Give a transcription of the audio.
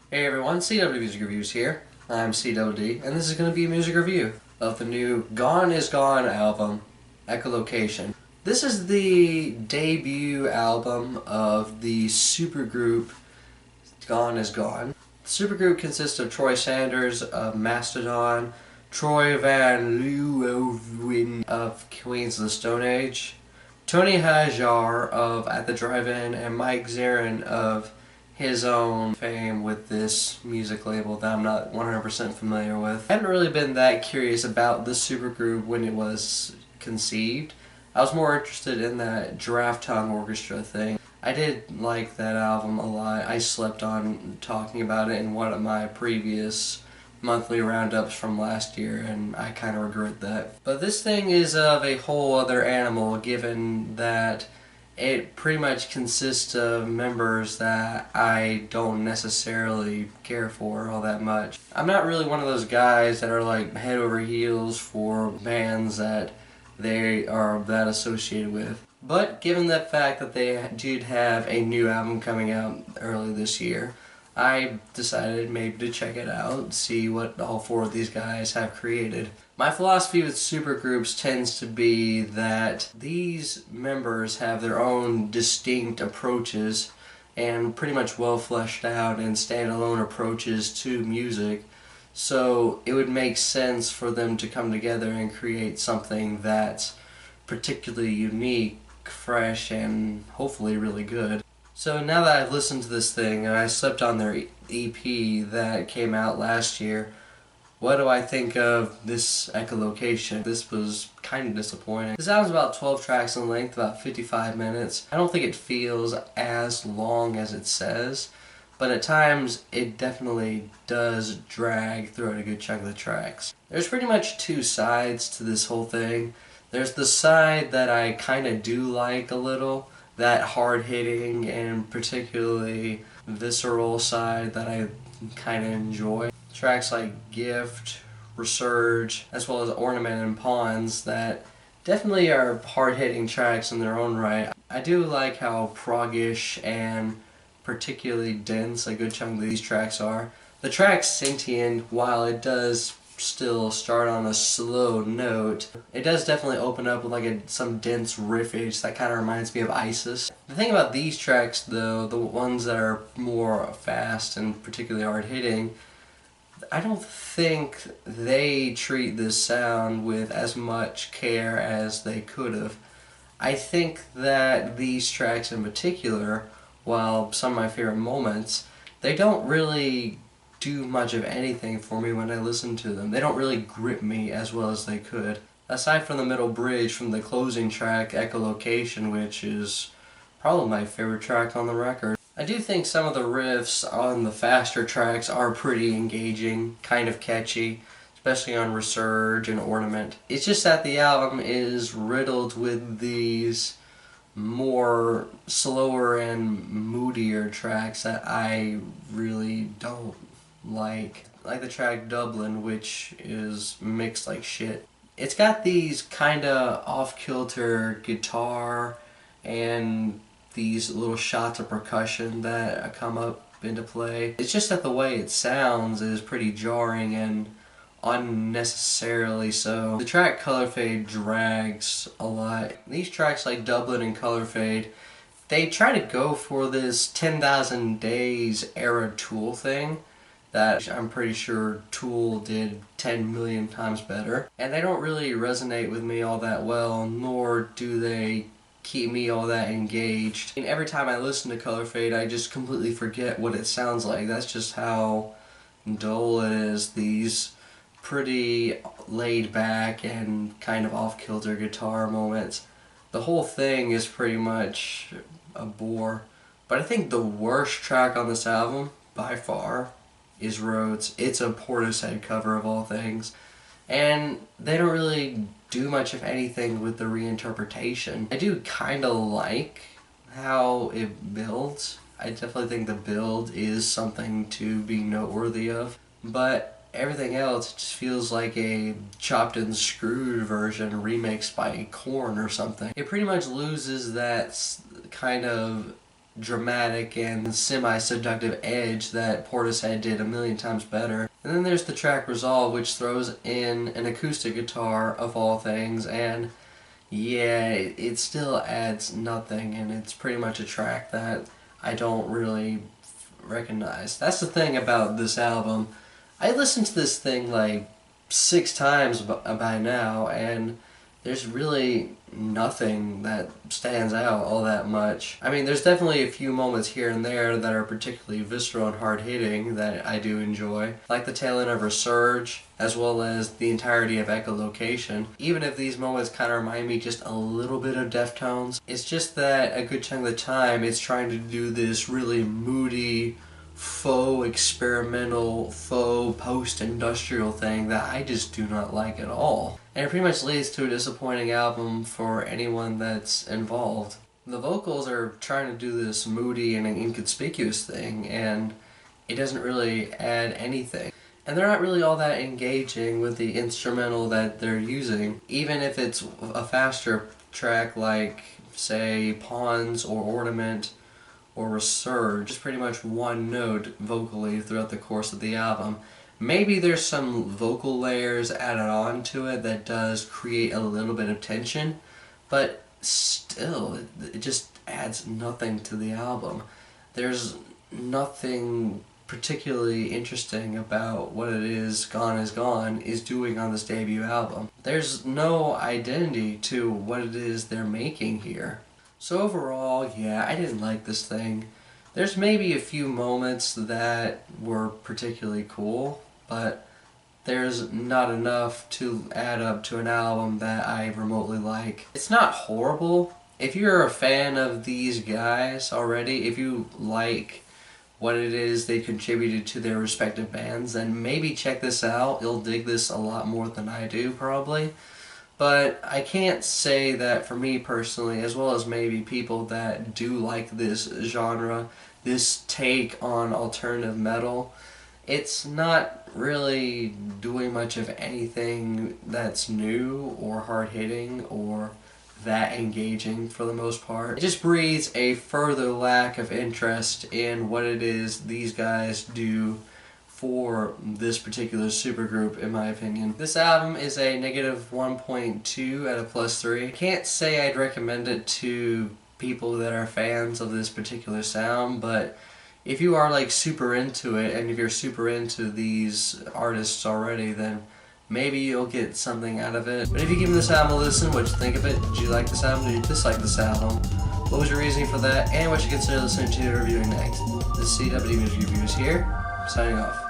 Hey everyone, CW Music Reviews here. I'm CWD, and this is going to be a music review of the new Gone Is Gone album, Echolocation. This is the debut album of the supergroup Gone Is Gone. The supergroup consists of Troy Sanders of Mastodon, Troy Van Leeuwen of Queens of the Stone Age, Tony Hajar of At the Drive-In, and Mike Zarin of his own fame with this music label that I'm not 100% familiar with. I haven't really been that curious about this supergroup when it was conceived. I was more interested in that Giraffe Tongue Orchestra thing. I did like that album a lot. I slept on talking about it in one of my previous monthly roundups from last year, and I kind of regret that. But this thing is of a whole other animal, given that it pretty much consists of members that I don't necessarily care for all that much. I'm not really one of those guys that are like head over heels for bands that they are that associated with. But given the fact that they did have a new album coming out early this year, I decided maybe to check it out, see what all four of these guys have created. My philosophy with supergroups tends to be that these members have their own distinct approaches and pretty much well fleshed out and standalone approaches to music, so it would make sense for them to come together and create something that's particularly unique, fresh, and hopefully really good. So now that I've listened to this thing and I slept on their EP that came out last year, what do I think of this Echolocation? This was kind of disappointing. This album's about 12 tracks in length, about 55 minutes. I don't think it feels as long as it says, but at times it definitely does drag throughout a good chunk of the tracks. There's pretty much two sides to this whole thing. There's the side that I kind of do like a little, that hard-hitting and particularly visceral side that I kind of enjoy. Tracks like Gift, Resurge, as well as Ornament and Pawns that definitely are hard-hitting tracks in their own right. I do like how proggish and particularly dense a good chunk of these tracks are. The track Sentient, while it does still start on a slow note, it does definitely open up with like some dense riffage that kind of reminds me of Isis. The thing about these tracks though, the ones that are more fast and particularly hard-hitting, I don't think they treat this sound with as much care as they could have. I think that these tracks in particular, while some of my favorite moments, they don't really do much of anything for me when I listen to them. They don't really grip me as well as they could. Aside from the middle bridge from the closing track, Echolocation, which is probably my favorite track on the record. I do think some of the riffs on the faster tracks are pretty engaging, kind of catchy, especially on Resurge and Ornament. It's just that the album is riddled with these more slower and moodier tracks that I really don't like the track Dublin, which is mixed like shit. It's got these kinda off-kilter guitar and these little shots of percussion that come up into play. It's just that the way it sounds is pretty jarring and unnecessarily so. The track Colourfade drags a lot. These tracks like Dublin and Colourfade, they try to go for this 10,000 Days era Tool thing that I'm pretty sure Tool did 10 million times better. And they don't really resonate with me all that well, nor do they keep me all that engaged. I mean, every time I listen to Colourfade, I just completely forget what it sounds like. That's just how dull it is. These pretty laid back and kind of off-kilter guitar moments. The whole thing is pretty much a bore. But I think the worst track on this album, by far, is Rhodes. It's a Portishead cover of all things. And they don't really do much of anything with the reinterpretation. I do kinda like how it builds. I definitely think the build is something to be noteworthy of. But everything else just feels like a chopped and screwed version remixed by Korn or something. It pretty much loses that kind of dramatic and semi-seductive edge that Portishead did a million times better. And then there's the track Resolve, which throws in an acoustic guitar of all things, and yeah, it still adds nothing, and it's pretty much a track that I don't really recognize. That's the thing about this album. I listened to this thing like 6 times by now, and there's really nothing that stands out all that much. I mean, there's definitely a few moments here and there that are particularly visceral and hard-hitting that I do enjoy, like the tail end of Resurge, as well as the entirety of Echolocation. Even if these moments kind of remind me just a little bit of Deftones, it's just that a good chunk of the time it's trying to do this really moody, faux experimental, faux post-industrial thing that I just do not like at all. And it pretty much leads to a disappointing album for anyone that's involved. The vocals are trying to do this moody and inconspicuous thing, and it doesn't really add anything. And they're not really all that engaging with the instrumental that they're using, even if it's a faster track like, say, Pawns or Ornament or Resurge, just pretty much one note vocally throughout the course of the album. Maybe there's some vocal layers added on to it that does create a little bit of tension, but still, it just adds nothing to the album. There's nothing particularly interesting about what it is Gone is doing on this debut album. There's no identity to what it is they're making here. So overall, yeah, I didn't like this thing. There's maybe a few moments that were particularly cool, but there's not enough to add up to an album that I remotely like. It's not horrible. If you're a fan of these guys already, if you like what it is they contributed to their respective bands, then maybe check this out. You'll dig this a lot more than I do, probably. But I can't say that for me personally, as well as maybe people that do like this genre, this take on alternative metal, it's not really doing much of anything that's new or hard-hitting or that engaging for the most part. It just breeds a further lack of interest in what it is these guys do for this particular supergroup, in my opinion. This album is a negative 1.2 out of +3. I can't say I'd recommend it to people that are fans of this particular sound, but if you are like super into it, and if you're super into these artists already, then maybe you'll get something out of it. But if you give this album a listen, what'd you think of it? Did you like this album? Did you dislike this album? What was your reasoning for that? And what you consider listening to or reviewing next? This is CW Music Reviews here, signing off.